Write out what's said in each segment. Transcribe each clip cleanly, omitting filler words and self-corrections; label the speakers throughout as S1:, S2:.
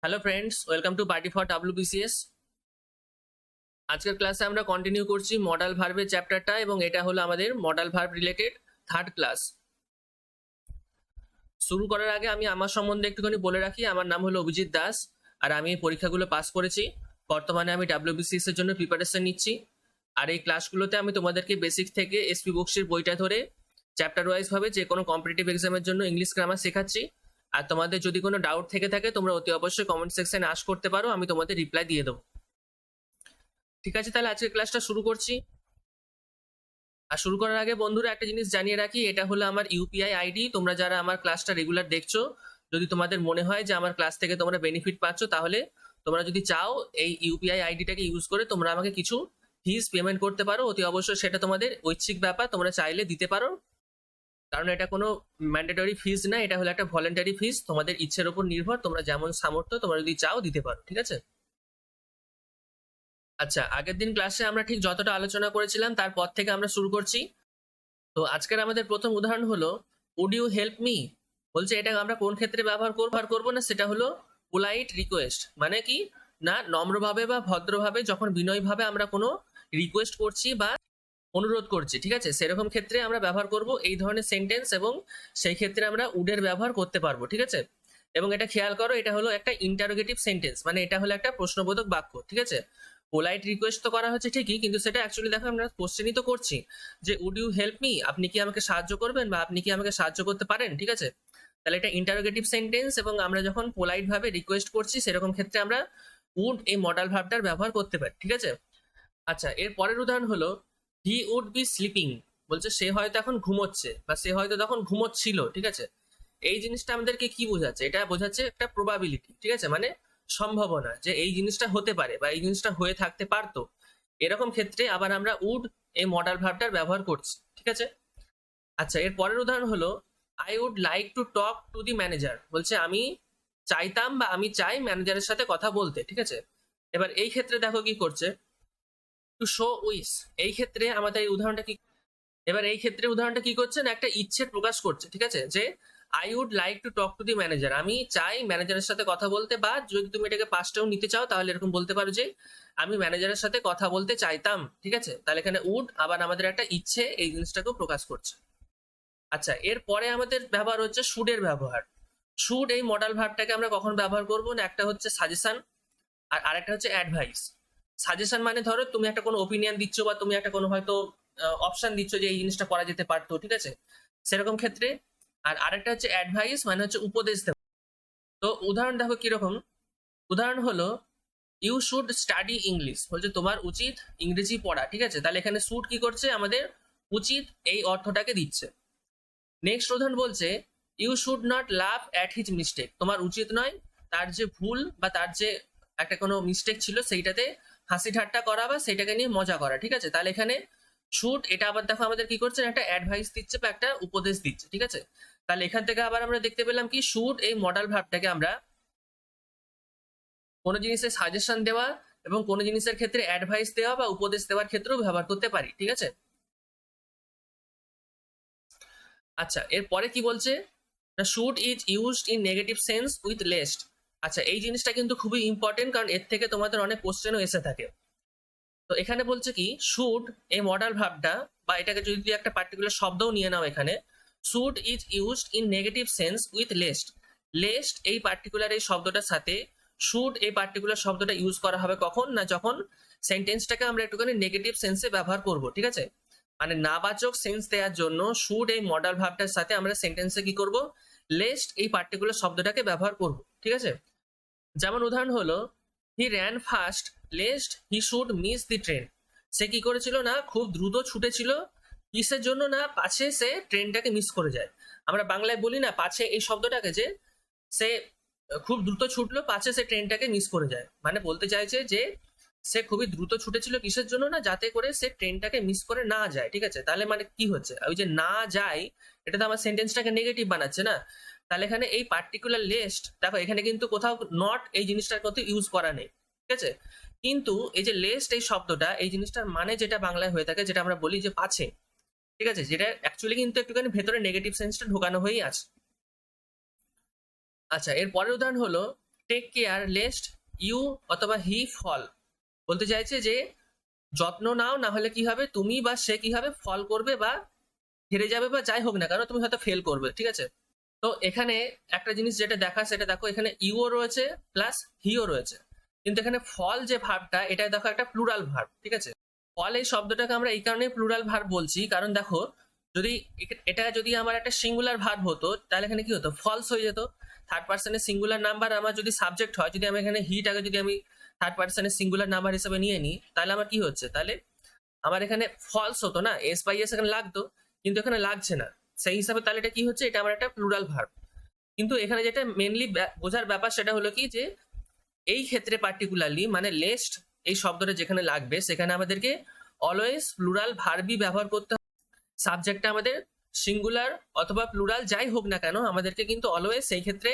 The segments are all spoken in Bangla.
S1: Hello friends, welcome to party for WBCS। আজকের ক্লাসে আমরা কন্টিনিউ করছি মডাল ভার্বের চ্যাপ্টারটা, এবং এটা হলো আমাদের modal verb related third class. শুরু করার আগে আমি আমার সম্বন্ধে একটুখানি বলে রাখি। আমার নাম হলো অভিজিৎ দাস, আর আমি এই পরীক্ষাগুলো পাস করেছি। বর্তমানে আমি WBCS এর জন্য প্রিপারেশন নিচ্ছি। আর এই ক্লাসগুলোতে আমি তোমাদেরকে বেসিক থেকে SP বক্সির বইটা ধরে চ্যাপ্টার ওয়াইজ ভাবে যে কোনো কম্পিটিটিভ এক্সামের জন্য ইংলিশ গ্রামার শেখাচ্ছি। আর তোমাদের যদি কোনো ডাউট থেকে থাকে তোমরা অতি অবশ্যই কমেন্ট সেকশনে আস্ক করতে পারো, আমি তোমাদের রিপ্লাই দিয়ে দেবো। ঠিক আছে, তাহলে আজকের ক্লাসটা শুরু করছি। আর শুরু করার আগে বন্ধুরা একটা জিনিস জানিয়ে রাখি, এটা হলো আমার UPI আইডি। তোমরা যারা আমার ক্লাসটা রেগুলার দেখছো, যদি তোমাদের মনে হয় যে আমার ক্লাস থেকে তোমরা বেনিফিট পাচ্ছ, তাহলে তোমরা যদি চাও এই UPI আইডিটাকে ইউজ করে তোমরা আমাকে কিছু ফিস পেমেন্ট করতে পারো। অতি অবশ্যই সেটা তোমাদের ঐচ্ছিক ব্যাপার, তোমরা চাইলে দিতে পারো, কারণ এটা কোনো ম্যান্ডেটরি ফিস না, এটা হলো একটা ভলেন্টারি ফিস। তোমাদের ইচ্ছের উপর নির্ভর, তোমরা যেমন সামর্থ্য তোমরা যদি চাও দিতে পারো। ঠিক আছে, আচ্ছা, আগের দিন ক্লাসে আমরা ঠিক যতটা আলোচনা করেছিলাম তারপর থেকে আমরা শুরু করছি। তো আজকের আমাদের প্রথম উদাহরণ হলো উড ইউ হেল্প মি। বলছে এটা আমরা কোন ক্ষেত্রে ব্যবহার করবো না, সেটা হলো পোলাইট রিকোয়েস্ট। মানে কি না, নম্রভাবে বা ভদ্রভাবে যখন বিনয়ীভাবে আমরা কোনো রিকোয়েস্ট করছি বা অনুরোধ করছি, ঠিক আছে, সেরকম ক্ষেত্রে আমরা ব্যবহার করব এই ধরনের সেন্টেন্স, এবং সেই ক্ষেত্রে আমরা উডের ব্যবহার করতে পারবো। ঠিক আছে, এবং এটা খেয়াল করো, এটা হলো একটা ইন্টারোগেটিভ সেন্টেন্স, মানে এটা হলো একটা প্রশ্নবোধক বাক্য। ঠিক আছে, পোলাইট রিকোয়েস্ট তো করা হচ্ছে ঠিকই, কিন্তু সেটা অ্যাকচুয়ালি দেখো আমরা কোশ্চেনই তো করছি যে উড ইউ হেল্প মি, আপনি কি আমাকে সাহায্য করবেন বা আপনি কি আমাকে সাহায্য করতে পারেন। ঠিক আছে, তাহলে এটা ইন্টারোগেটিভ সেন্টেন্স, এবং আমরা যখন পোলাইট ভাবে রিকোয়েস্ট করছি সেরকম ক্ষেত্রে আমরা উড এই মডাল ভার্বটার ব্যবহার করতে পারি। ঠিক আছে, আচ্ছা, এর পরের উদাহরণ হলো হি উড বি স্লিপিং। বলছে সে হয়তো এখন ঘুমোচ্ছে বা সে হয়তো তখন ঘুমোচ্ছিল। ঠিক আছে, এই জিনিসটা আমাদেরকে কি বোঝাচ্ছে? এটা বোঝাচ্ছে একটা প্রবাবিলিটি। ঠিক আছে, মানে সম্ভাবনা যে এই জিনিসটা হতে পারে বা এই জিনিসটা হয়ে থাকতে পারতো। এরকম ক্ষেত্রে আবার আমরা উড এই মডাল ভার্বটার ব্যবহার করছি। ঠিক আছে, আচ্ছা, এর পরের উদাহরণ হলো I would like to talk to the manager. বলছে আমি চাইতাম বা আমি চাই ম্যানেজারের সাথে কথা বলতে। ঠিক আছে, এবার এই ক্ষেত্রে দেখো কি করছে, টু শো উইস। এই ক্ষেত্রে আমাদের এই উদাহরণটা কি, এবার এই ক্ষেত্রে উদাহরণটা কি করছে না, একটা ইচ্ছে প্রকাশ করছে। ঠিক আছে, যে I would like to talk to the manager, আমি চাই ম্যানেজারের সাথে কথা বলতে, বা যদি তুমি এটাকে পাস্টেও নিতে চাও তাহলে এরকম বলতে পারো যে আমি ম্যানেজারের সাথে কথা বলতে চাইতাম। ঠিক আছে, তাহলে এখানে উড আবার আমাদের একটা ইচ্ছে এই জিনিসটাকেও প্রকাশ করছে। আচ্ছা, এরপরে আমাদের ব্যবহার হচ্ছে শুডের ব্যবহার। শুড এই মডাল ভার্বটাকে আমরা কখন ব্যবহার করবো না, একটা হচ্ছে সাজেশন আর আরেকটা হচ্ছে অ্যাডভাইস। সাজেশন মানে ধরো তুমি একটা কোনো ওপিনিয়ন দিচ্ছ বা তুমি একটা কোনো হয়তো অপশন দিচ্ছ যে এই জিনিসটা করা যেতে পারতো। ঠিক আছে, সেরকম ক্ষেত্রে। আর আরেকটা হচ্ছে অ্যাডভাইস, মানে হচ্ছে উপদেশ দেওয়া। তো উদাহরণ দেখো কিরকম, উদাহরণ হলো ইউ শুড স্টাডি ইংলিশ। বলছে তোমার উচিত ইংরেজি পড়া। ঠিক আছে, তাহলে এখানে শুড কি করছে, আমাদের উচিত এই অর্থটাকে দিচ্ছে। নেক্সট উদাহরণ বলছে you should not love at his mistake. তোমার উচিত নয় তার যে ভুল বা তার যে একটা কোনো মিস্টেক ছিল সেইটাতে হাসি ঠাট্টা করা বা সেটাকে নিয়ে মজা করা। ঠিক আছে, তাহলে এখানে শুড এটা আবার দেখো আমাদের কি করছে, একটা অ্যাডভাইস দিচ্ছে বা একটা উপদেশ দিচ্ছে। ঠিক আছে, তাহলে এখান থেকে আবার আমরা দেখতে পেলাম কি শুড এই মডাল ভার্বটাকে আমরা কোনো জিনিসের সাজেশন দেওয়া এবং কোনো জিনিসের ক্ষেত্রে অ্যাডভাইস দেওয়া বা উপদেশ দেওয়ার ক্ষেত্রেও ব্যবহার করতে পারি। ঠিক আছে, আচ্ছা, এরপরে কি বলছে, should is used in negative sense with lest. আচ্ছা, এই জিনিসটা কিন্তু খুবই ইম্পর্টেন্ট, কারণ এর থেকে তোমাদের অনেক কোশ্চেনও এসে থাকে। তো এখানে বলছে কি শুড এই মডাল ভার্বটা, বা এটাকে যদি একটা পার্টিকুলার শব্দও নিয়ে নাও, এখানে should is used in negative sense with lest. Lest এই পার্টিকুলার এই শব্দটার সাথে শুড এই পার্টিকুলার শব্দটা ইউজ করা হবে কখন না, যখন সেন্টেন্সটাকে আমরা একটুখানি নেগেটিভ সেন্সে ব্যবহার করব। ঠিক আছে, মানে নাবাচক সেন্স দেওয়ার জন্য শুড এই মডাল ভার্বটার সাথে আমরা সেন্টেন্সে কি করব, লেস্ট এই পার্টিকুলার শব্দটাকে ব্যবহার করব। ঠিক আছে, যেমন উদাহরণ হলো he ran fast lest he should miss the train. সে কি করেছিল না, খুব দ্রুত ছুটেছিল, কিসের জন্য না, পাছে সে ট্রেনটাকে মিস করে যায়। আমরা বাংলায় বলি না পাছে এই শব্দটাকে, যে সে খুব দ্রুত ছুটলো পাছে সে ট্রেনটাকে মিস করে যায়, মানে বলতে চাইছে যে সে খুবই দ্রুত ছুটেছিল কিসের জন্য না, যাতে করে সে ট্রেনটাকে মিস করে না যায়। ঠিক আছে, তাহলে মানে কি হচ্ছে, ওই যে না যায়, এটা তো আমার সেন্টেন্সটাকে নেগেটিভ বানাচ্ছে না। তাহলে এখানে এই পার্টিকুলার লিস্ট দেখো, এখানে কিন্তু কোথাও নট এই জিনিসটার কথা ইউজ করা নেই। ঠিক আছে, কিন্তু এই যে লেস্ট এই শব্দটা, এই জিনিসটার মানে যেটা বাংলায় হয়ে থাকে, যেটা আমরা বলি যে পাছে। ঠিক আছে, যেটা অ্যাকচুয়ালি কিন্তু একটুখানি ভেতরে নেগেটিভ সেন্সটা ঢোকানো হয়েই আছে। আচ্ছা, এর পরের উদাহরণ হলো টেক কেয়ার লেস্ট ইউ অথবা হি ফল, বলতে চাইছে যে যত্ন নাও, না হলে কি হবে তুমি বা সে কি হবে ফল করবে বা হেরে যাবে বা যাই হোক না কেন তুমি হয়তো ফেল করবে, ঠিক আছে। তো এখানে একটা জিনিস যেটা দেখা সেটা দেখো, এখানে ইউও রয়েছে প্লাস হিও রয়েছে, কিন্তু এখানে ফল যে ভার্বটা এটা দেখো একটা প্লুরাল ভার্ব, ঠিক আছে। ফল এই শব্দটাকে আমরা এই কারণে প্লুরাল ভার্ব বলছি, কারণ দেখো যদি এটা যদি আমার একটা সিঙ্গুলার ভার্ব হতো তাহলে এখানে কি হতো, ফলস হয়ে যেত। থার্ড পার্সনের সিঙ্গুলার নাম্বার আমার যদি সাবজেক্ট হয়, যদি আমি এখানে হিটাকে যদি আমি থার্ড পার্সনের সিঙ্গুলার নাম্বার হিসেবে নিয়ে নিই, তাহলে আমার কি হচ্ছে, তাহলে আমার এখানে ফলস হতো না, এস বাই এস এখানে লাগতো, কিন্তু এখানে লাগছে না। সেই হিসাবে তাহলে এটা কি হচ্ছে, এটা আমার একটা প্লুরাল ভার্ব। কিন্তু এখানে যেটা মেনলি বোঝার ব্যাপার সেটা হলো কি, যে এই ক্ষেত্রে পার্টিকুলারলি মানে লেস্ট এই শব্দটা যেখানে লাগবে সেখানে আমাদেরকে অলওয়েজ প্লুরাল ভার্বই ব্যবহার করতে হবে। সাবজেক্টটা আমাদের সিঙ্গুলার অথবা প্লুরাল যাই হোক না কেন, আমাদেরকে কিন্তু অলওয়েজ সেই ক্ষেত্রে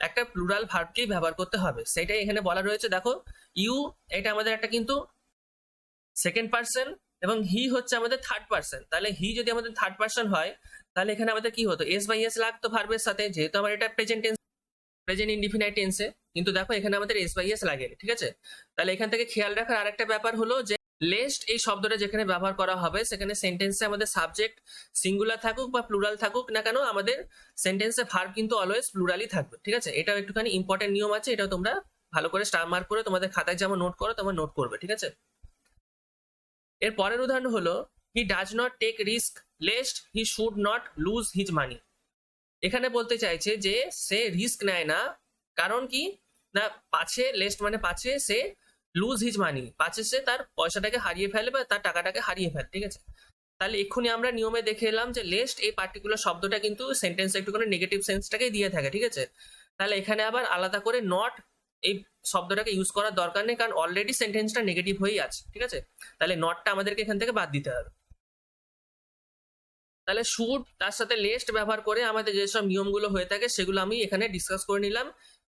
S1: একটা প্লুরাল ভার্বকেই ব্যবহার করতে হবে। সেটাই এখানে বলা রয়েছে। দেখো ইউ এটা আমাদের একটা কিন্তু সেকেন্ড পার্সন এবং হি হচ্ছে আমাদের থার্ড পার্সন। তাহলে হি যদি আমাদের থার্ড পার্সন হয় তাহলে এখানে আমাদের কি হতো, এস বাই এস লাগতো ভার্বের সাথে, যেহেতু আমার এটা প্রেজেন্ট টেন্স, প্রেজেন্ট ইনডিফিনাইট টেন্সে, কিন্তু দেখো এখানে আমাদের এস বাই এস লাগে, ঠিক আছে। তাহলে এখান থেকে খেয়াল রাখার আরেকটা ব্যাপার হলো যে লেস্ট এই শব্দটা যেখানে ব্যবহার করা হবে সেখানে সেন্টেন্সে আমাদের সাবজেক্ট সিঙ্গুলার থাকুক বা প্লুরাল থাকুক না কেন, আমাদের সেন্টেন্সে ভার্ব কিন্তু অলওয়েজ প্লুরালই থাকবে, ঠিক আছে। এটাও একটুখানি ইম্পর্টেন্ট নিয়ম আছে, এটাও তোমরা ভালো করে স্টার মার্ক করে তোমাদের খাতায় যেমন নোট করো তোমরা নোট করবে, ঠিক আছে। এর পরের উদাহরণ হলো he does not take risk lest he should not lose his money. এখানে বলতে চাইছে যে সে রিস্ক নেয় না, কারণ কি না পাছে, লেস্ট মানে পাছে সে লুজ হিজ মানি, পাছে সে তার পয়সাটাকে হারিয়ে ফেলে বা তার টাকাটাকে হারিয়ে ফেলে, ঠিক আছে। তাহলে এক্ষুনি আমরা নিয়মে দেখে এলাম যে লেস্ট এই পার্টিকুলার শব্দটা কিন্তু সেন্টেন্স একটুখানি নেগেটিভ সেন্সটাকেই দিয়ে থাকে, ঠিক আছে। তাহলে এখানে আবার আলাদা করে নট এই শব্দটাকে ইউজ করার দরকার নেই, কারণ অলরেডি সেন্টেন্সটা নেগেটিভ হয়েই আছে, ঠিক আছে। তাহলে নটটা আমাদেরকে এখান থেকে বাদ দিতে হবে। তাহলে শুড তার সাথে লেস্ট ব্যবহার করে আমাদের যেসব নিয়মগুলো হয়ে থাকে সেগুলো আমি এখানে ডিসকাস করে নিলাম।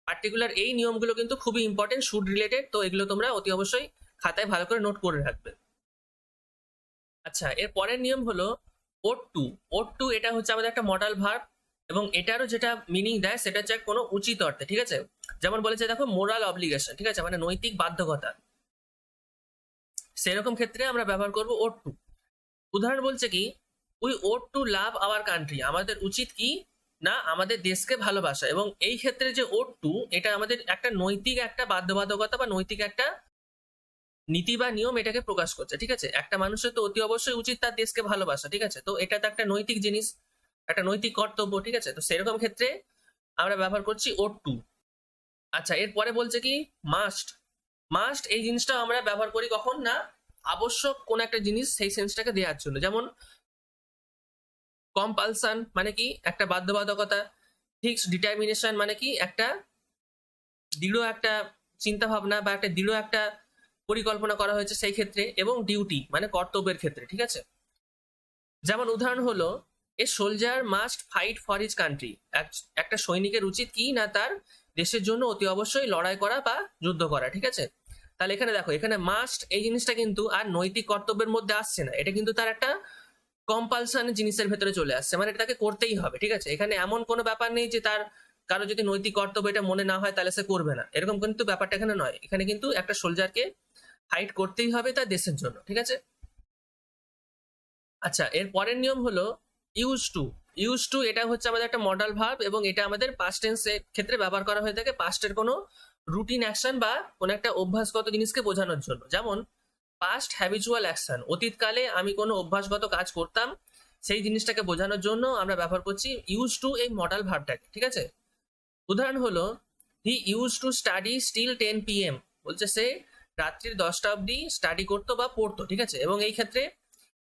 S1: পার্টিকুলার এই নিয়মগুলো কিন্তু খুবই ইম্পর্টেন্ট, শুড রিলেটেড, তো এগুলো তোমরা অতি অবশ্যই খাতায় ভালো করে নোট করে রাখবে। আচ্ছা, এর পরের নিয়ম হলো ওট টু। ওট টু এটা হচ্ছে আমাদের একটা মডাল ভার্ব এবং এটারও যেটা মিনিং দেয় সেটা হচ্ছে কোনো উচিত অর্থে, ঠিক আছে। যেমন বলেছে দেখো মোরাল অব্লিগেশন, ঠিক আছে, মানে নৈতিক বাধ্যকতা, সেরকম ক্ষেত্রে আমরা ব্যবহার করব ওট টু। উদাহরণ বলছে কি, we ought to love our country, আমাদের উচিত কি না আমাদের দেশকে ভালোবাসা। এবং এই ক্ষেত্রে যে ওট টু এটা আমাদের একটা নৈতিক একটা বাধ্যবাধকতা বা নৈতিক একটা নীতি বা নিয়ম এটাকে প্রকাশ করছে, ঠিক আছে। একটা মানুষের তো অতি অবশ্যই উচিত তার দেশকে ভালোবাসা, ঠিক আছে, তো এটা তো একটা নৈতিক জিনিস, একটা নৈতিক কর্তব্য, ঠিক আছে। তো সেরকম ক্ষেত্রে আমরা ব্যবহার করছি ওট টু। আচ্ছা, এরপরে বলছে কি মাস্ট। মাস্ট এই জিনিসটা আমরা ব্যবহার করি কখন না আবশ্যক কোন একটা জিনিস সেই সেন্সটাকে দেওয়ার জন্য। যেমন কম্পালসান মানে কি একটা বাধ্যবাধকতা, ফিক্সড ডিটারমিনেশন মানে কি একটা দৃঢ় একটা চিন্তা ভাবনা বা একটা দৃঢ় একটা পরিকল্পনা করা হয়েছে সেই ক্ষেত্রে, এবং ডিউটি মানে কর্তব্যের ক্ষেত্রে, ঠিক আছে। যেমন উদাহরণ হলো a soldier must fight for his country, একটা সৈনিকের উচিত কি না তার দেশের জন্য অতি অবশ্যই লড়াই করা বা যুদ্ধ করা, ঠিক আছে। তাহলে এখানে দেখো এখানে মাস্ট এই জিনিসটা কিন্তু আর নৈতিক কর্তব্যের মধ্যে আসছে না, এটা কিন্তু তার একটা কম্পালশন জিনিসের ভেতরে চলে আসছে, মানে এটা তাকে করতেই হবে, ঠিক আছে। এখানে এমন কোনো ব্যাপার নেই যে তার কারো যদি নৈতিক কর্তব্য এটা মনে না হয় তাহলে সে করবে না, এরকম কিন্তু ব্যাপারটা এখানে নয়। এখানে কিন্তু একটা সোলজারকে ফাইট করতেই হবে তার দেশের জন্য, ঠিক আছে। আচ্ছা, এর পরের নিয়ম হলো ইউজ টু। ইউজ টু এটা হচ্ছে আমাদের একটা মডাল ভার্ব এবং এটা আমাদের পাস্ট টেন্সের ক্ষেত্রে ব্যবহার করা হয়ে থাকে পাস্টের কোনো রুটিন অ্যাকশন বা কোনো একটা অভ্যাসগত জিনিসকে বোঝানোর জন্য। যেমন পাস্ট হ্যাবিচুয়াল অ্যাকশন, অতীতকালে আমি কোনো অভ্যাসগত কাজ করতাম সেই জিনিসটাকে বোঝানোর জন্য আমরা ব্যবহার করছি ইউজ টু এই মডাল ভার্বটাকে, ঠিক আছে। উদাহরণ হলো he use to study still 10 PM, বলছে সে রাত্রির 10টা অবধি স্টাডি করতো বা পড়তো, ঠিক আছে। এবং এই ক্ষেত্রে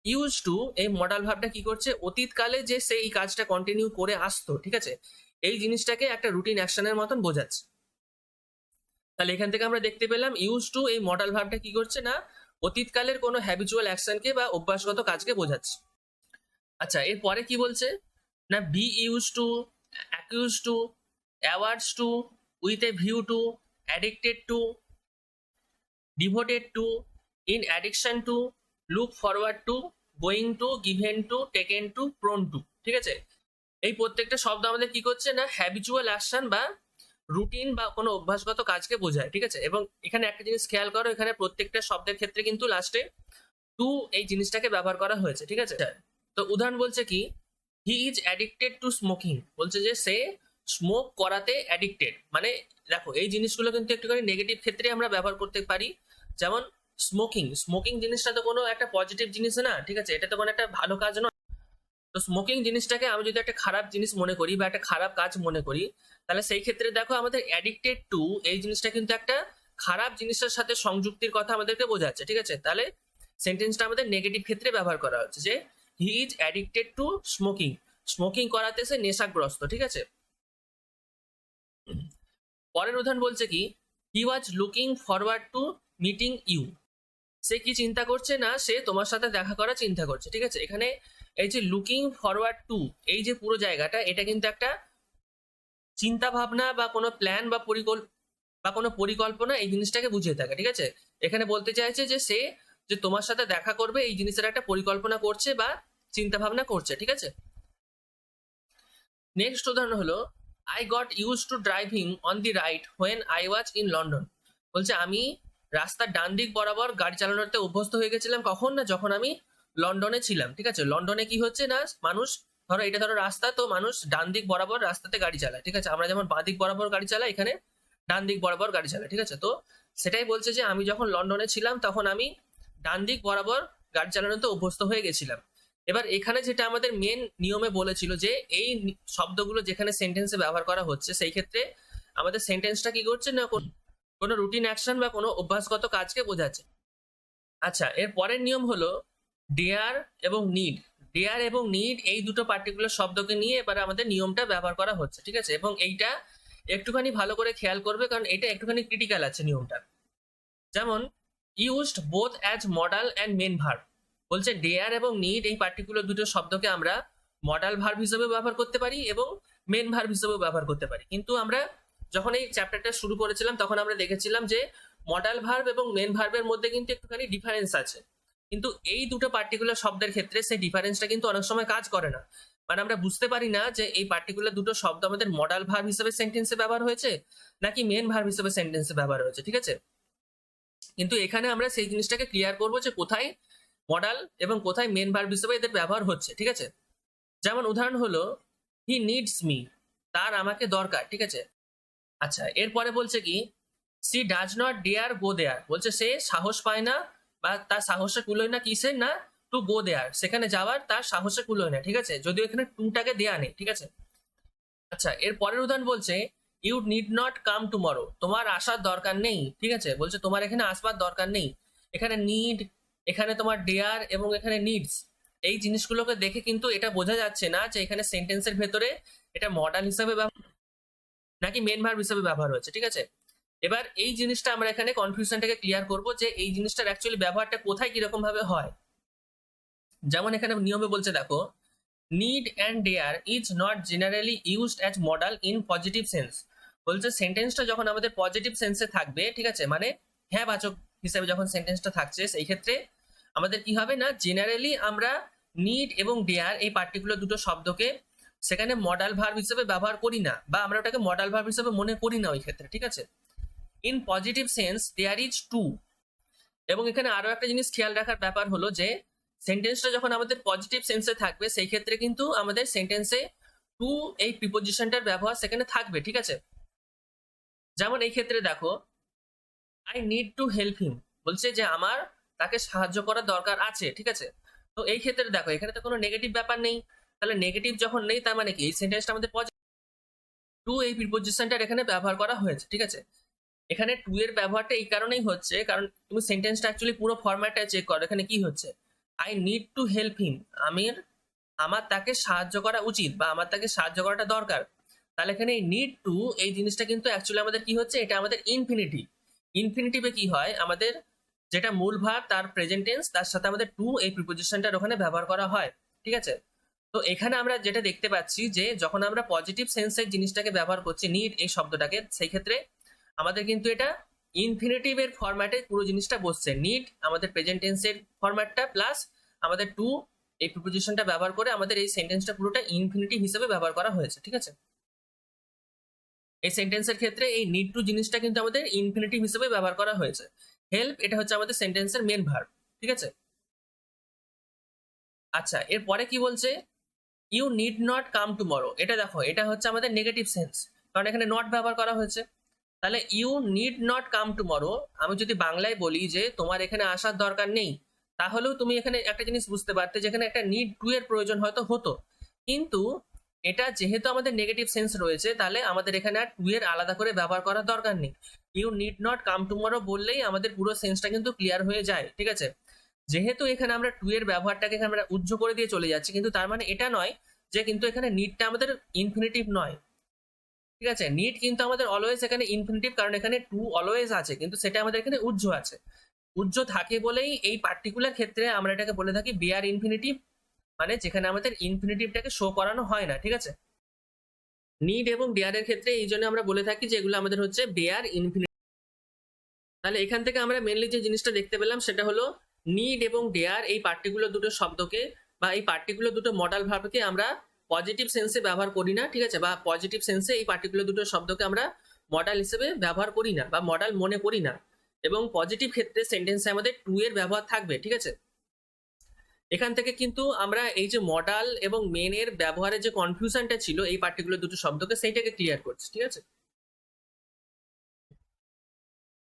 S1: ইউজ টু এই মডাল ভার্বটা কি করছে, অতীতকালে যে সে এই কাজটা কন্টিনিউ করে আসতো, ঠিক আছে, এই জিনিসটাকে একটা রুটিন অ্যাকশনের মতন বোঝাচ্ছে। তাহলে এখান থেকে আমরা দেখতে পেলাম ইউজ টু এই মডাল ভার্বটা কি করছে না অতীতকালের কোনো হ্যাবিচুয়াল অ্যাকশনকে বা অভ্যাসগত কাজকে বোঝাচ্ছে। আচ্ছা, এরপরে কি বলছে না be use to, accuse to, awards to, with a view to, addicted to, devoted to, in addiction to, look forward to, going to, given to, taken to, prone to, ঠিক আছে। এই প্রত্যেকটা শব্দ আমাদের কি করছে না হ্যাবিচুয়াল অ্যাকশন বা রুটিন বা কোনো অভ্যাসগত কাজকে বোঝায়, ঠিক আছে। এবং এখানে একটা জিনিস খেয়াল করো, এখানে প্রত্যেকটা শব্দের ক্ষেত্রে কিন্তু লাস্টে টু এই জিনিসটাকে ব্যবহার করা হয়েছে, ঠিক আছে। তো উদাহরণ বলছে কি, হি ইজ অ্যাডিক্টেড টু স্মোকিং, বলছে যে সে স্মোক করাতে অ্যাডিক্টেড। মানে দেখো এই জিনিসগুলো কিন্তু একটুখানি নেগেটিভ ক্ষেত্রে আমরা ব্যবহার করতে পারি। যেমন স্মোকিং, স্মোকিং জিনিসটা তো কোনো একটা পজিটিভ জিনিস না, ঠিক আছে, এটা তো কোনো একটা ভালো কাজ নয়। তো স্মোকিং জিনিসটাকে আমি যদি একটা খারাপ জিনিস মনে করি বা একটা খারাপ কাজ মনে করি, তাহলে সেই ক্ষেত্রে দেখো আমাদের অ্যাডিক্টেড টু এই জিনিসটা কিন্তু একটা খারাপ জিনিসের সাথে সংযুক্তির কথা আমাদেরকে বোঝাচ্ছে, ঠিক আছে। তাহলে সেন্টেন্সটা আমাদের নেগেটিভ ক্ষেত্রে ব্যবহার করা হচ্ছে যে he is addicted to smoking, smoking করাতে সে নেশাগ্রস্ত, ঠিক আছে। পরের উদাহরণ বলছে কি, he was looking forward to meeting you, সে কি চিন্তা করছে না, সে তোমার সাথে দেখা করার চিন্তা করছে, ঠিক আছে। এখানে এই যে লুকিং ফরওয়ার্ড টু এই যে পুরো জায়গাটা, এটা কিন্তু একটা চিন্তা ভাবনা বা কোনো প্ল্যান বা কোনো পরিকল্পনা এই জিনিসটাকে বুঝিয়ে থাকে, ঠিক আছে। এখানে বলতে চাইছে যে সে যে তোমার সাথে দেখা করবে এই জিনিসের একটা পরিকল্পনা করছে বা চিন্তা ভাবনা করছে, ঠিক আছে। নেক্সট উদাহরণ হলো, I got use to driving on the right when I was in London, বলছে আমি রাস্তার ডান দিক বরাবর গাড়ি চালানোতে অভ্যস্ত হয়ে গেছিলাম, কখন না, যখন আমি লন্ডনে ছিলাম, ঠিক আছে। লন্ডনে কি হচ্ছে না, মানুষ ধরো এটা ধরো রাস্তা, তো মানুষ ডান দিক বরাবর রাস্তাতে গাড়ি চালায়, ঠিক আছে। আমরা যেমন বাঁ দিক বরাবর গাড়ি চালাই, এখানে ডান দিক বরাবর গাড়ি চালায়, ঠিক আছে। তো সেটাই বলছে যে আমি যখন লন্ডনে ছিলাম তখন আমি ডান দিক বরাবর গাড়ি চালানোতে অভ্যস্ত হয়ে গেছিলাম। এবার এখানে যেটা আমাদের মেন নিয়মে বলেছিল যে এই শব্দগুলো যেখানে সেন্টেন্সে ব্যবহার করা হচ্ছে, সেই ক্ষেত্রে আমাদের সেন্টেন্সটা কি করছে না, কোনো রুটিন অ্যাকশন বা কোনো অভ্যাসগত কাজকে বোঝাচ্ছে। আচ্ছা, এর পরের নিয়ম হলো ডেয়ার এবং নিড। ডেয়ার এবং নিড এই দুটো পার্টিকুলার শব্দকে নিয়ে এবার আমাদের নিয়মটা ব্যবহার করা হচ্ছে, ঠিক আছে। এবং এইটা একটুখানি ভালো করে খেয়াল করবে, কারণ এটা একটুখানি ক্রিটিক্যাল আছে নিয়মটা। যেমন used both as modal and main verb, বলছে ডেয়ার এবং নিড এই পার্টিকুলার দুটো শব্দকে আমরা মডাল ভার্ব হিসেবে ব্যবহার করতে পারি এবং মেন ভার্ব হিসেবেও ব্যবহার করতে পারি। কিন্তু আমরা যখন এই চ্যাপ্টারটা শুরু করেছিলাম তখন আমরা দেখেছিলাম যে মডাল ভার্ব এবং মেন ভার্বের মধ্যে কিন্তু একটুখানি ডিফারেন্স আছে, কিন্তু এই দুটো পার্টিকুলার শব্দের ক্ষেত্রে সেই ডিফারেন্সটা কিন্তু অনেক সময় কাজ করে না। মানে আমরা বুঝতে পারি না যে এই পার্টিকুলার দুটো শব্দ আমাদের মডাল ভার্ব হিসেবে সেন্টেন্সে ব্যবহার হয়েছে নাকি মেন ভার্ব হিসেবে সেন্টেন্সে ব্যবহার হয়েছে, ঠিক আছে। কিন্তু এখানে আমরা সেই জিনিসটাকে ক্লিয়ার করবো যে কোথায় মডাল এবং কোথায় মেন ভার্ব হিসেবে এদের ব্যবহার হচ্ছে, ঠিক আছে। যেমন উদাহরণ হলো, হি নিডস মি, তার আমাকে দরকার, ঠিক আছে। আচ্ছা, এরপরে বলছে কি, সি ডাজ নট ডেয়ার গো দেয়ার, বলছে সে সাহস পায় না বা তার সাহসে কুলোয় না, কিসের না, টু গো দেয়ার, সেখানে যাওয়ার তার সাহসে কুলোয় না, ঠিক আছে, যদিও এখানে টুটাকে দেয়া নেই, ঠিক আছে। আচ্ছা, এর পরের উদাহরণ বলছে, you need not come tomorrow, তোমার আসার দরকার নেই, ঠিক আছে, বলছে তোমার এখানে আসবার দরকার নেই। এখানে নিড, এখানে তোমার ডেয়ার এবং এখানে নিডস, এই জিনিসগুলোকে দেখে কিন্তু এটা বোঝা যাচ্ছে না যে এখানে সেন্টেন্সের ভেতরে এটা মডাল হিসাবে নাকি মেন ভার্ব হিসেবে ব্যবহার হচ্ছে, ঠিক আছে। এবার এই জিনিসটা আমরা এখানে কনফিউশনটাকে ক্লিয়ার করব যে এই জিনিসটার অ্যাকচুয়ালি ব্যবহারটা কোথায় কিরকম ভাবে হয়। যেমন এখানে নিয়মে বলছে দেখো, need and dare is not generally used as modal in positive sense, বলছে সেন্টেন্সটা যখন আমাদের পজিটিভ সেন্সে থাকবে, ঠিক আছে, মানে হ্যাঁ বাচক হিসেবে যখন সেন্টেন্সটা থাকছে, সেই ক্ষেত্রে আমাদের কি হবে না, জেনারেলি আমরা নিড এবং ডেয়ার এই পার্টিকুলার দুটো শব্দকে সেখানে মডাল ভার্ব হিসেবে ব্যবহার করি না, বা আমরা ওটাকে মডাল ভার্ব হিসেবে মনে করি না ওই ক্ষেত্রে, ঠিক আছে। In positive sense there is to. এবং এখানে আরো একটা জিনিস খেয়াল রাখার ব্যাপার হলো যে সেন্টেন্সটা যখন আমাদের পজিটিভ সেন্সে থাকবে, সেই ক্ষেত্রে কিন্তু আমাদের সেন্টেন্সে টু এই প্রিপোজিশনটার ব্যবহার সেখানে থাকবে, ঠিক আছে। যেমন এই ক্ষেত্রে দেখো, I need to help him, বলছে যে আমার তাকে সাহায্য করার দরকার আছে, ঠিক আছে। তো এই ক্ষেত্রে দেখো এখানে তো কোনো নেগেটিভ ব্যাপার নেই, তাহলে নেগেটিভ যখন নেই তার মানে কি এই সেন্টেন্সটা আমাদের পজিটিভ, টু এই প্রিপোজিশনটার এখানে ব্যবহার করা হয়েছে, ঠিক আছে। এখানে টু এর ব্যবহারটা এই কারণেই হচ্ছে কারণ তুমি সেন্টেন্সটা অ্যাকচুয়ালি পুরো ফরম্যাটটা চেক করো, এখানে কি হচ্ছে, I need to help him, আমার তাকে সাহায্য করা উচিত বা আমার তাকে সাহায্য করাটা দরকার। তাহলে এখানে এই নিড টু এই জিনিসটা কিন্তু অ্যাকচুয়ালি আমাদের কি হচ্ছে, এটা আমাদের ইনফিনিটিভ। ইনফিনিটিভে কি হয়, আমাদের যেটা মূল ভাব তার প্রেজেন্ট টেন্স, তার সাথে আমাদের টু এই প্রিপোজিশনটার ওখানে ব্যবহার করা হয়, ঠিক আছে। তো এখানে আমরা যেটা দেখতে পাচ্ছি যে যখন আমরা পজিটিভ সেন্সের জিনিসটাকে ব্যবহার করছি নিড এই শব্দটাকে, সেই ক্ষেত্রে আমাদের কিন্তু এটা ইনফিনিটিভের ফরম্যাটে পুরো জিনিসটা বসছে, নিড আমাদের প্রেজেন্ট টেন্সের ফরম্যাটটা প্লাস আমাদের টু এই প্রিপোজিশনটা ব্যবহার করে আমাদের এই সেন্টেন্সটা পুরোটা ইনফিনিটিভ হিসেবে ব্যবহার করা হয়েছে, ঠিক আছে। এই সেন্টেন্সের ক্ষেত্রে এই নিড টু জিনিসটা কিন্তু আমাদের ইনফিনিটিভ হিসেবে ব্যবহার করা হয়েছে। হেল্প এটা হচ্ছে আমাদের সেন্টেন্সের মেন ভার্ব, ঠিক আছে। আচ্ছা, এরপরে কি বলছে, you need not come tomorrow. এটা দেখো, এটা হচ্ছে আমাদের নেগেটিভ সেন্স, কারণ এখানে নট ব্যবহার করা হয়েছে। তাহলে you need not come tomorrow, আমি যদি বাংলায় বলি যে তোমার এখানে আসার দরকার নেই, তাহলেও তুমি এখানে একটা জিনিস বুঝতে পারতে, যেখানে একটা নিড টু এর প্রয়োজন হয়তো হতো, কিন্তু এটা যেহেতু আমাদের নেগেটিভ সেন্স রয়েছে, তাহলে আমাদের এখানে আর টু এর আলাদা করে ব্যবহার করার দরকার নেই। You need not come tomorrow বললেই আমাদের পুরো সেন্সটা কিন্তু ক্লিয়ার হয়ে যায়, ঠিক আছে। যেহেতু এখানে আমরা টু এর ব্যবহারটাকে এখানে আমরা উজ্জ্ব করে দিয়ে চলে যাচ্ছি, কিন্তু তার মানে এটা নয় যে কিন্তু এখানে নিডটা আমাদের ইনফিনিটিভ নয়, ঠিক আছে। নিড কিন্তু আমাদের অলওয়েজ এখানে ইনফিনিটিভ, কারণ এখানে টু অলওয়েজ আছে, কিন্তু সেটা আমাদের এখানে উজ্জ্ব আছে। উজ্জ্ব থাকে বলেই এই পার্টিকুলার ক্ষেত্রে আমরা এটাকে বলে থাকি বেয়ার ইনফিনিটিভ, মানে যেখানে আমাদের ইনফিনিটিভটাকে শো করানো হয় না, ঠিক আছে। নিড এবং ডেয়ারের ক্ষেত্রে এই জন্য আমরা বলে থাকি যে এগুলো আমাদের হচ্ছে বেয়ার ইনফিনিটিভ। তাহলে এখান থেকে আমরা মেনলি যে জিনিসটা দেখতে পেলাম সেটা হলো নিড এবং ডেয়ার এই পার্টিকুলার দুটো শব্দকে বা এই পার্টিকুলার দুটো মডাল ভার্বকে আমরা পজিটিভ সেন্সে ব্যবহার করি না, ঠিক আছে, বা পজিটিভ সেন্সে এই পার্টিকুলার দুটো শব্দকে আমরা মডাল হিসেবে ব্যবহার করি না বা মডাল মনে করি না, এবং পজিটিভ ক্ষেত্রে সেন্টেন্সে আমাদের টু এর ব্যবহার থাকবে, ঠিক আছে। এখান থেকে কিন্তু আমরা এই যে মডাল এবং মেন এর ব্যবহারের যে কনফিউশনটা ছিল এই পার্টিকুলার দুটো শব্দকে, সেইটাকে ক্লিয়ার করছি, ঠিক আছে।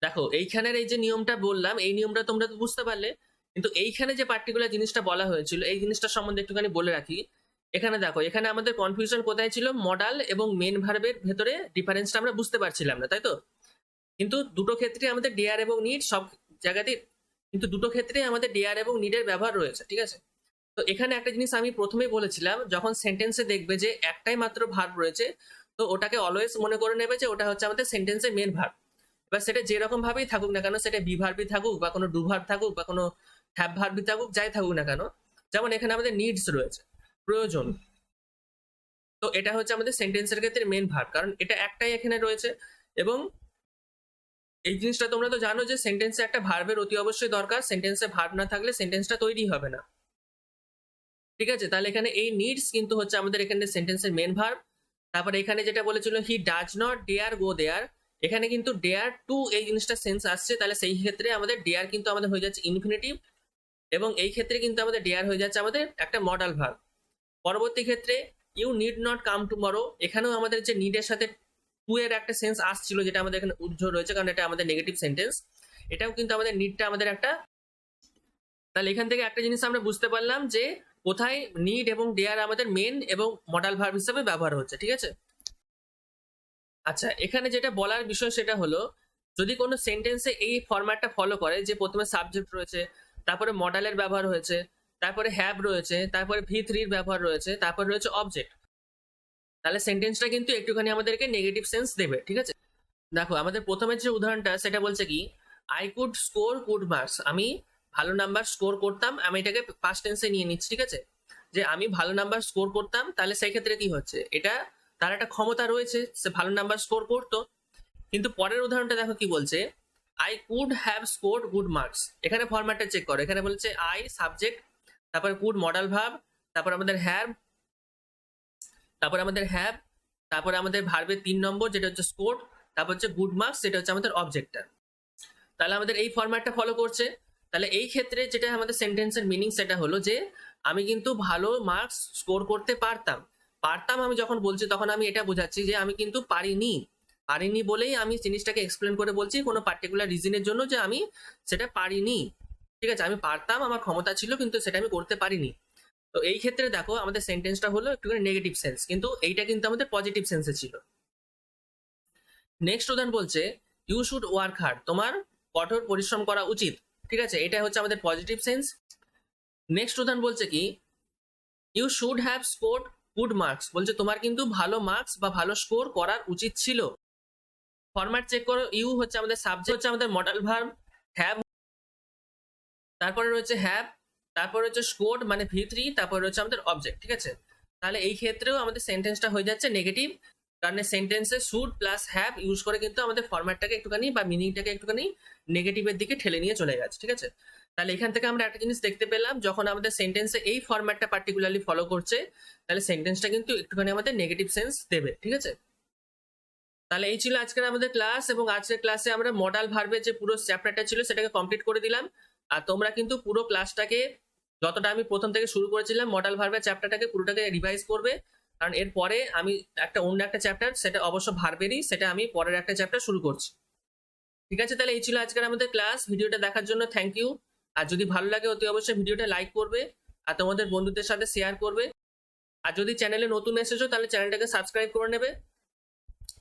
S1: দেখো, এইখানের এই যে নিয়মটা বললাম, এই নিয়মটা তোমরা তো বুঝতে পারলে, কিন্তু এইখানে যে পার্টিকুলার জিনিসটা বলা হয়েছিল এই জিনিসটা সম্বন্ধে একটুখানি বলে রাখি। এখানে দেখো, এখানে আমাদের কনফিউশন কোথায় ছিল, মডাল এবং মেন ভার্বের ভেতরে ডিফারেন্সটা আমরা বুঝতে পারছিলাম না, তাই তো। কিন্তু দুটো ক্ষেত্রে আমাদের ডেয়ার এবং নিড সব জায়গাতেই, কিন্তু দুটো ক্ষেত্রে আমাদের ডেয়ার এবং নিডের ব্যবহার রয়েছে, ঠিক আছে। তো এখানে একটা জিনিস আমি প্রথমেই বলেছিলাম, যখন সেন্টেন্সে দেখবে যে একটাই মাত্র ভার্ব রয়েছে, তো ওটাকে অলওয়েজ মনে করে নেবে যে ওটা হচ্ছে আমাদের সেন্টেন্সের মেন ভার্ব। এবার সেটা যেরকম ভাবেই থাকুক না কেন, সেটা বি ভার্বই থাকুক বা কোনো ডু ভার্ব থাকুক বা কোনো হ্যাভ ভার্বই থাকুক, যাই থাকুক না কেন, যেমন এখানে আমাদের নিডস রয়েছে, প্রয়োজন, তো এটা হচ্ছে আমাদের সেন্টেন্সের ক্ষেত্রে মেন ভার্ব, কারণ এটা একটাই এখানে রয়েছে। এবং এই জিনিসটা তোমরা তো জানো যে সেন্টেন্সে একটা ভার্বের অতি অবশ্যই দরকার, সেন্টেন্সে ভার্ব না থাকলে সেন্টেন্সটা তৈরি হবে না, ঠিক আছে। তাহলে এখানে এই নিডস কিন্তু হচ্ছে আমাদের এখানে সেন্টেন্সের মেন ভার্ব। তারপরে এখানে যেটা বলেছিল হি ডাজ নট ডেয়ার গো দেয়ার, এখানে কিন্তু ডেয়ার টু এই জিনিসটা সেন্স আসছে, তাহলে সেই ক্ষেত্রে আমাদের ডেয়ার কিন্তু আমাদের হয়ে যাচ্ছে ইনফিনিটিভ, এবং এই ক্ষেত্রে কিন্তু আমাদের ডেয়ার হয়ে যাচ্ছে আমাদের একটা মডাল ভার্ব। পরবর্তী ক্ষেত্রে you need not come tomorrow, এখানেও আমাদের যে নিডের সাথে টু এর একটা সেন্স আসছিল, যেটা আমাদের এখানে উজ্জ্বল রয়েছে, কারণ এটা আমাদের নেগেটিভ সেন্টেন্স। এটাও কিন্তু আমাদের নিডটা আমাদের একটা, তাহলে এখান থেকে একটা জিনিস আমরা বুঝতে পারলাম যে কোথায় নিড এবং ডেয়ার আমাদের মেন এবং মডাল ভার্ব হিসেবে ব্যবহার হচ্ছে, ঠিক আছে। আচ্ছা, এখানে যেটা বলার বিষয় সেটা হলো, যদি কোনো সেন্টেন্সে এই ফরম্যাটটা ফলো করে যে প্রথমে সাবজেক্ট রয়েছে, তারপরে মডালের ব্যবহার হয়েছে, তারপরে হ্যাভ রয়েছে, তারপরে ভি থ্রির ব্যবহার রয়েছে, তারপরে রয়েছে অবজেক্ট, তাহলে সেন্টেন্সটা কিন্তু একটুখানি আমাদেরকে নেগেটিভ সেন্স দেবে, ঠিক আছে। দেখো, আমাদের প্রথমের যে উদাহরণটা সেটা বলছে কি, I could score good marks, আমি ভালো নাম্বার স্কোর করতাম, আমি এটাকে পাস্ট টেন্সে নিয়ে নিচ্ছি, ঠিক আছে, যে আমি ভালো নাম্বার স্কোর করতাম, তাহলে সেই ক্ষেত্রে কি হচ্ছে, এটা তার একটা ক্ষমতা রয়েছে, সে ভালো নাম্বার স্কোর করতো। কিন্তু পরের উদাহরণটা দেখো কি বলছে, I could have scored good marks, এখানে ফরম্যাটটা চেক করো, এখানে বলছে আই সাবজেক্ট, তারপরে কুড মডাল ভার্ব, তারপর আমাদের হ্যাভ, তারপর আমাদের হ্যাভ, তারপরে আমাদের ভার্বের 3 নম্বর যেটা হচ্ছে স্কোর, তারপর হচ্ছে গুড মার্কস যেটা হচ্ছে আমাদের অবজেক্টটা। তাহলে আমাদের এই ফরম্যাটটা ফলো করছে। তাহলে এই ক্ষেত্রে যেটা আমাদের সেন্টেন্সের মিনিং সেটা হলো যে আমি কিন্তু ভালো মার্কস স্কোর করতে পারতাম। পারতাম আমি যখন বলছি তখন আমি এটা বোঝাচ্ছি যে আমি কিন্তু পারিনি, পারিনি বলেই আমি জিনিসটাকে এক্সপ্লেন করে বলছি কোনো পার্টিকুলার রিজনের জন্য যে আমি সেটা পারিনি, ঠিক আছে। আমি পারতাম, আমার ক্ষমতা ছিল, কিন্তু সেটা আমি করতে পারিনি। তো এই ক্ষেত্রে দেখো আমাদের সেন্টেন্সটা হলো একটুখানি নেগেটিভ সেন্স, কিন্তু এইটা কিন্তু আমাদের পজিটিভ সেন্সে ছিল। নেক্সট উদাহরণ বলছে ইউ শুড ওয়ার্ক হার্ড, তোমার কঠোর পরিশ্রম করা উচিত, ঠিক আছে, এটা হচ্ছে আমাদের পজিটিভ সেন্স। নেক্সট উদাহরণ বলছে কি, you should have scored good marks, বলছে তোমার কিন্তু ভালো মার্কস বা ভালো স্কোর করার উচিত ছিল। ফরম্যাট চেক করো, ইউ হচ্ছে আমাদের সাবজেক্ট, হচ্ছে আমাদের মডাল ভার্ব, হ্যাভ, তারপরে রয়েছে হ্যাভ, তারপরে হচ্ছে স্কোর্ড মানে ভি থ্রি, তারপরে রয়েছে আমাদের অবজেক্ট, ঠিক আছে। তাহলে এই ক্ষেত্রেও আমাদের সেন্টেন্সটা হয়ে যাচ্ছে নেগেটিভ, কারণ সেন্টেন্সে শুড প্লাস হ্যাভ ইউজ করে কিন্তু আমাদের ফরম্যাটটাকে একটুখানি বা মিনিংটাকে একটুখানি নেগেটিভের দিকে ঠেলে নিয়ে চলে গেছে, ঠিক আছে। তাহলে এখান থেকে আমরা একটা জিনিস দেখতে পেলাম, যখন আমাদের সেন্টেন্সে এই ফরম্যাটটা পার্টিকুলারলি ফলো করছে, তাহলে সেন্টেন্সটা কিন্তু একটুখানি আমাদের নেগেটিভ সেন্স দেবে, ঠিক আছে। তাহলে এই ছিল আজকের আমাদের ক্লাস, এবং আজকের ক্লাসে আমরা মডাল ভার্বের যে পুরো চ্যাপ্টারটা ছিল সেটাকে কমপ্লিট করে দিলাম। আর তোমরা কিন্তু পুরো ক্লাসটাকে যতটা আমি প্রথম থেকে শুরু করেছিলাম মডাল ভার্বের চ্যাপ্টারটাকে পুরোটাকে রিভাইজ করবে, কারণ এরপরে আমি অন্য একটা চ্যাপ্টার, সেটা অবশ্য ভার্বেরই, সেটা আমি পরের একটা চ্যাপ্টার শুরু করছি। ঠিক আছে, তাহলে এই ছিল আজকের আমাদের ক্লাস। ভিডিওটা দেখার জন্য থ্যাংক ইউ। আর যদি ভালো লাগে অতি অবশ্যই ভিডিওটা লাইক করবে আর তোমাদের বন্ধুদের সাথে শেয়ার করবে। আর যদি চ্যানেলে নতুন এসেছো তাহলে চ্যানেলটাকে সাবস্ক্রাইব করে নেবে।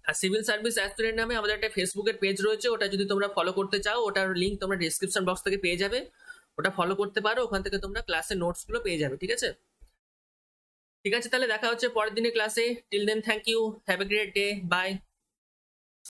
S1: আর সিভিল সার্ভিস অ্যাসপিরেন্ট নামে আমাদের একটা ফেসবুকের পেজ রয়েছে, ওটা যদি তোমরা ফলো করতে চাও ওটার লিঙ্ক তোমরা ডিসক্রিপশন বক্স থেকে পেয়ে যাবে, ওটা ফলো করতে পারো, ওখান থেকে তোমরা ক্লাসের নোটসগুলো পেয়ে যাবে। ঠিক আছে, ঠিক আছে, তাহলে দেখা হচ্ছে পরের দিনের ক্লাসে। Till then thank you, have a great day, by.